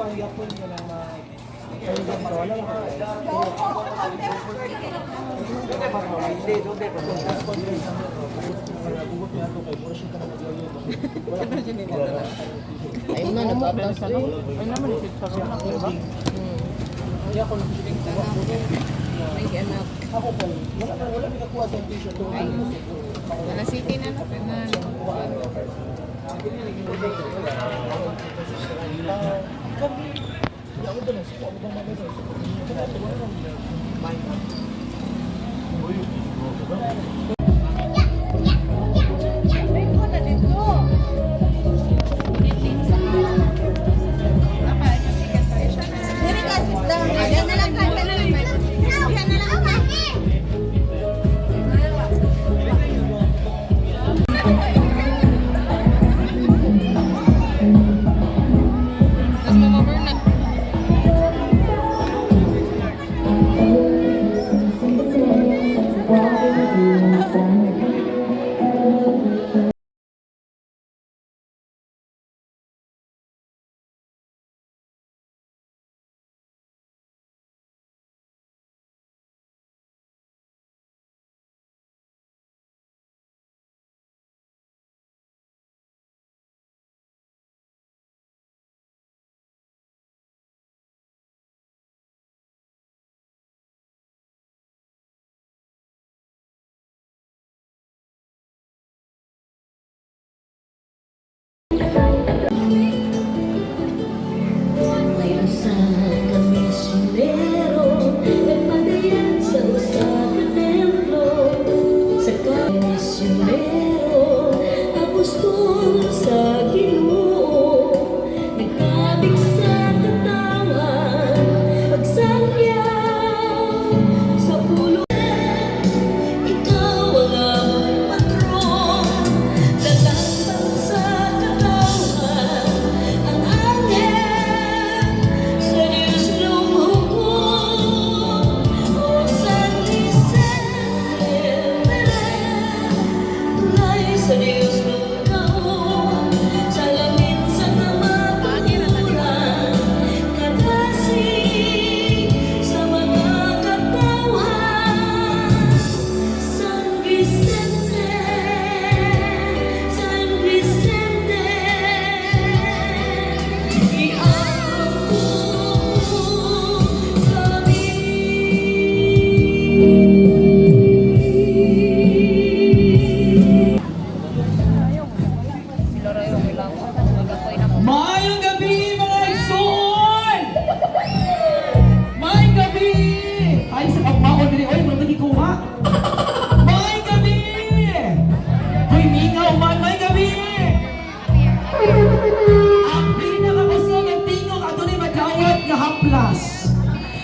Ay na, nagkatas eh. Ay naman, picture na, diba? Hindi ako nagsiling ko. May anak. Ako po, wala may kakuha sa t-shirt. Wala city na na.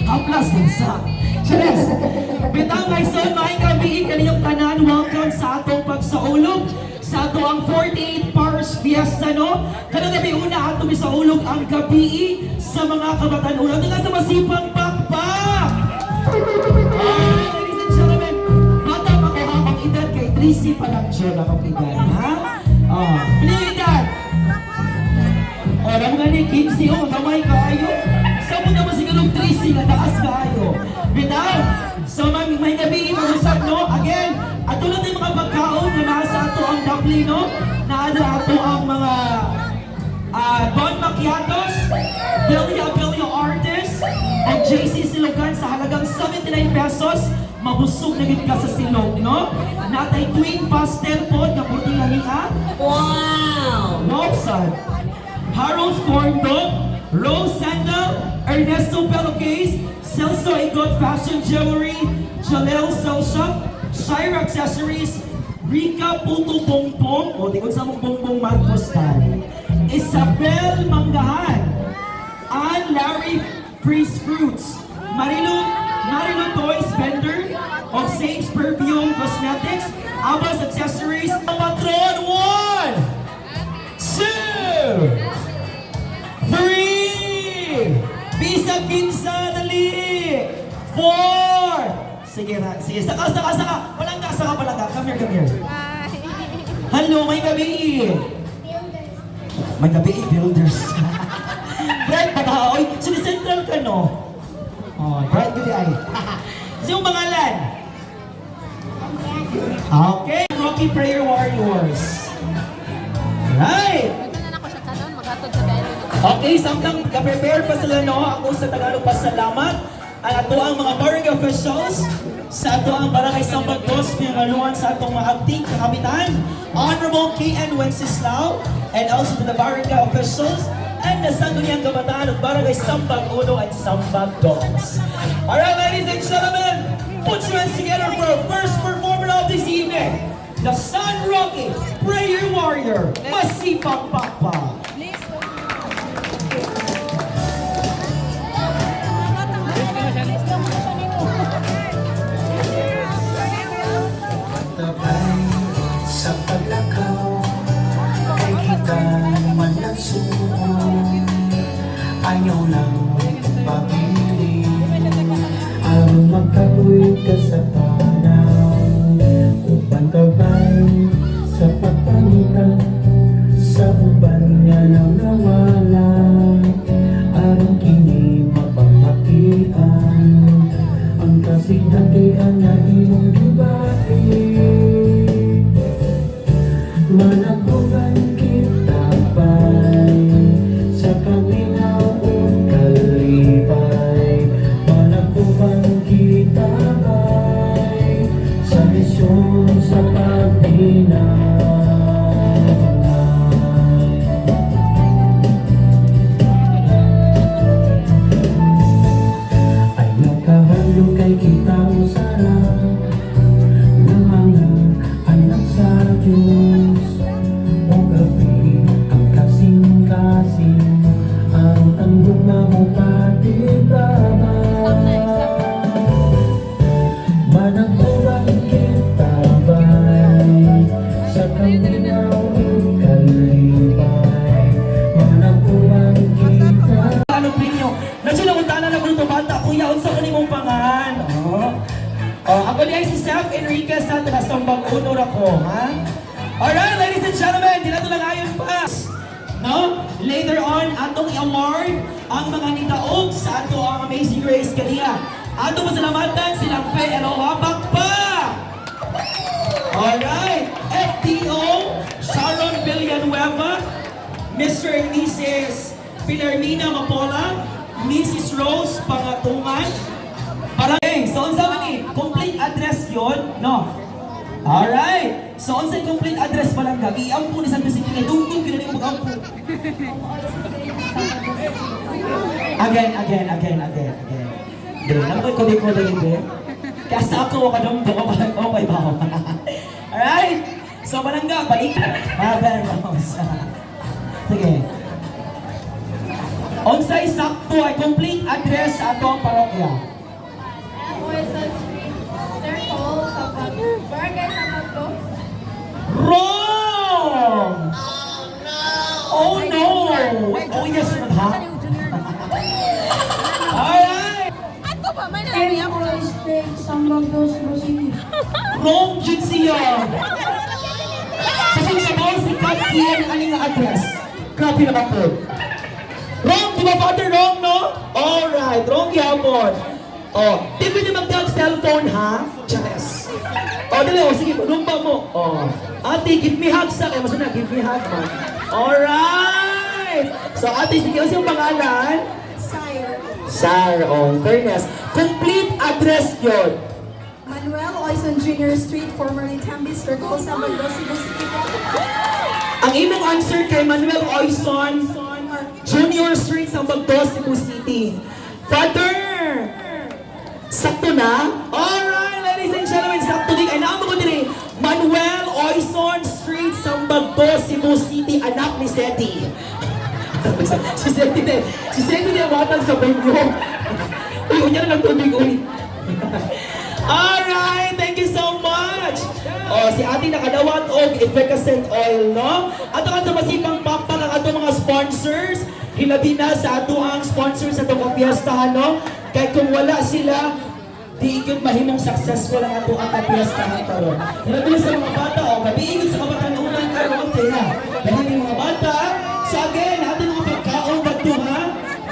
Haplas bansa. Cheers! Bitang may son, may gabi, kaninyong tanan, welcome sa atong pagsaulog sa ato ang 48 Pars Fiesta, no? Kanang gabi una ato misaulog ang gabi sa mga kabatan-ulan. Ito nga sa masipang pakpak! Ladies and gentlemen, bata pa ko ang edad kay Tracy pa lang siya akong edad, ha? Piling edad? Alam nga ni 15, gamay kayo. Sa mo naman sigurong Tracy na taas kayo. Bitaw, so may gabi, mag-usap, no? Again, at tulad ng mga pagkaon na nasa ato ang dapli, no? Naada ato ang mga Don Macchiatos, Bilya Artist, at JC Silogan sa halagang 79 pesos. Mabusog na gid ka sa silog, no? Natay twin pastel po, na puting laniha. Wow! Mopsan, Harold's Corn Dog, Rose Sandal, Ernesto Peloquez, Celso Igot Fashion Jewelry, Jalel Cell Shop, Shire Accessories, Rica Puto Bongbong, o di ko sa mong Bongbong Marcos tayo, Isabel Manggahan, Ann Larry Freeze Fruits, Marilu Toys Vendor, of Saints Perfume Cosmetics, Abbas Accessories, Patron 1, 2, 3, Bisa Kinsa, dali, 4, sige na, sige, saka, walang saka pala ka, come here. Hello, may gabi. May gabi, builders. Brad, patao. Rocky Prayer Warriors. Right. Ito na ako siya kanon, maghatod sa dahil. Okay, samtang ka-prepare pa sila, no? Ako sa Tagalog pasalamat ang ato ang mga barangay officials sa ato ang barangay Sambag Dos, pinangaluan sa atong mga akting kakapitan, Honorable K.N. Wenceslao, and also to the barangay officials and the sangguniang kabataan of barangay Sambag Uno and Sambag Dos. Alright, ladies and gentlemen, put your hands together for our first performer of this evening, the San Roque Prayer Warrior, Masipag Pakpak. Tabay sa paglakaw kay kita man ang suon. Ayaw nang pagpili ang magkabuhi ka sa tanaw. Upang tabay sa pagpalitan sa uban nga nang nawala. Arang kini mapamakian ang kasinatian na imong gibati. Managuban kita bay sa kaminaw o kalipay. Managuban kita bay sa misyon sa pagdinay. Ayaw kahalo kay kita usara ng mga anak sa Diyos. O gabi ang kasing-kasing ang tanggong na mo patibabay. Managbuwan kita bay sa kaminaw o kalipay. Managbuwan kita. Ano pinyo? Nagsilamuntanan na ko ito bata, kuya, unsa ka nimong pangan? Ako niya si Seth Enriquez sa Sambag Uno ako, ha? Alright, ladies and gentlemen, di na ito lang ayon pa. No? Later on, atong i-award ang mga nitaog sa ato ang Amazing Grace kaniya. Ato masalamatan silang Fe Eloha Pakpak! Alright, FTO, Sharon Villanueva, Mr. and Mrs. Pilarmina Mapola, Mrs. Rose Pangatungan. So, unsa man ni? Complete address yon, no? Alright. So, unsa complete address pa lang ka? Iampo ni San Vicente, dugtong kinani mo mag-ampo. Again. Di, naman ko di. Kaya sa ako, wakadong okay ba ako? Alright. So, malangga, balik. Mabel Rose. Sige. Unsay sakto ay complete address sa atong parokya. Circle sa barangay sa Magdos. Wrong! Oh no! Oh yes, madam. Alright! Ato ba man ang ako? Wrong jud siya! Kasi naman si Kapien aning nga address. Grabe naman po. Wrong, di ba father? Wrong, no? Alright, wrong yapon. Oh, di ba naman mag cellphone, ha? Yes. Oh, dali, oh, sige, lumba mo. Oh. Ate, give me hug sa... Mas na, give me hug, man. Alright! So, ate, sige, ano yung pangalan? Sire, oh, fairness. Complete address yun. Manuel Oison Jr. Street, formerly Tambis Circle, Sambag Dos, Cebu City. Ang imong answer kay Manuel Oison Junior Street, Sambag Dos, Cebu City. Father! Sakto na? Alright, ladies and gentlemen, sakto din. Ay, naman ko din eh. Manuel Oison Street, Sambag Dos, Cebu City, anak ni Seti. Si Seti din. Si Seti din ang matang sa banyo. Uy, unya na lang tubig, uy. Alright, thank you so much. Oh, si ate nakadawat og effervescent oil, no? Ato kan sa Masipag Pakpak ang ato mga sponsors. Hilabi na sa ato ang sponsors sa itong kapiyastahan, no? Kaya kung wala sila, di ikot mahimong successful ang ato ang kapiyastahan karon. Hilabi na sa mga bata, oh, kabiigod sa kabataan na unang karon, kaya dahil yung mga bata, so again, ating mga pagkaon ba ito, ha?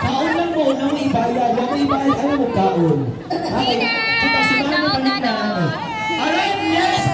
Kaon lang mo, na mo ibayad. Huwag mo ibayad, ano mo kaon? Kita si Mano Panita. Alright, yes!